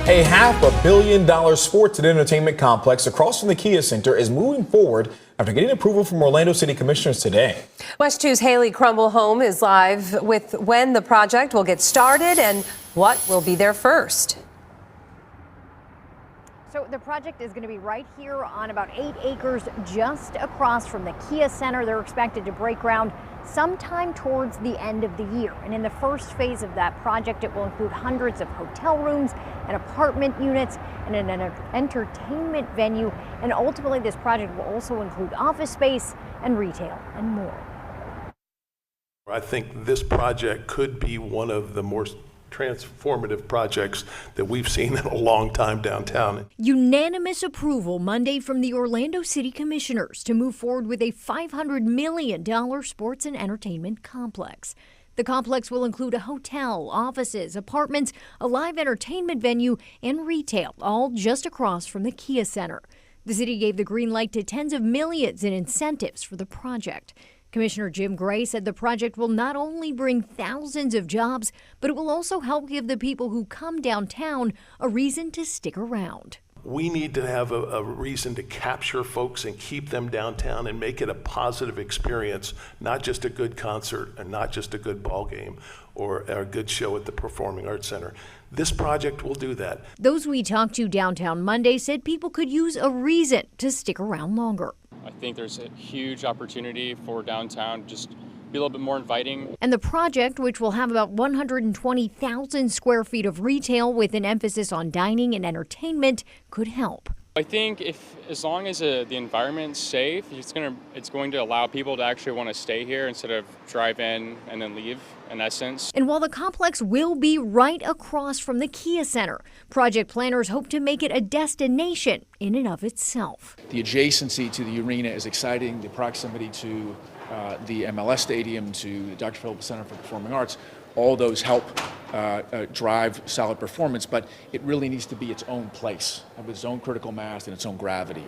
A $500 million sports and entertainment complex across from the Kia Center is moving forward after getting approval from Orlando City Commissioners today. WESH 2's Haley Crumble-Home is live with when the project will get started and what will be there first. So the project is going to be right here on about 8 acres just across from the Kia Center. They're expected to break ground sometime towards the end of the year. And in the first phase of that project, it will include hundreds of hotel rooms and apartment units and an entertainment venue. And ultimately, this project will also include office space and retail and more. I think this project could be one of the more transformative projects that we've seen in a long time downtown. Unanimous approval Monday from the Orlando City Commissioners to move forward with a $500 million sports and entertainment complex. The complex will include a hotel, offices, apartments, a live entertainment venue, and retail, all just across from the Kia Center. The city gave the green light to tens of millions in incentives for the project. Commissioner Jim Gray said the project will not only bring thousands of jobs, but it will also help give the people who come downtown a reason to stick around. We need to have a reason to capture folks and keep them downtown and make it a positive experience, not just a good concert and not just a good ball game or a good show at the Performing Arts Center. This project will do that. Those we talked to downtown Monday said people could use a reason to stick around longer. I think there's a huge opportunity for downtown just be a little bit more inviting. And the project, which will have about 120,000 square feet of retail with an emphasis on dining and entertainment, could help. I think as long as the environment's safe, it's going to allow people to actually want to stay here instead of drive in and then leave, in essence. And while the complex will be right across from the Kia Center, project planners hope to make it a destination in and of itself. The adjacency to the arena is exciting. The proximity to the MLS Stadium, to the Dr. Phillips Center for Performing Arts, all those help drive solid performance, but it really needs to be its own place with its own critical mass and its own gravity.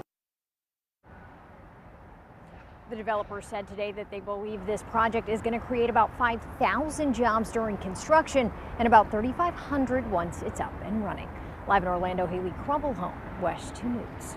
The developer said today that they believe this project is going to create about 5,000 jobs during construction and about 3,500 once it's up and running. Live in Orlando, Haley Crumble-Home, WESH 2 News.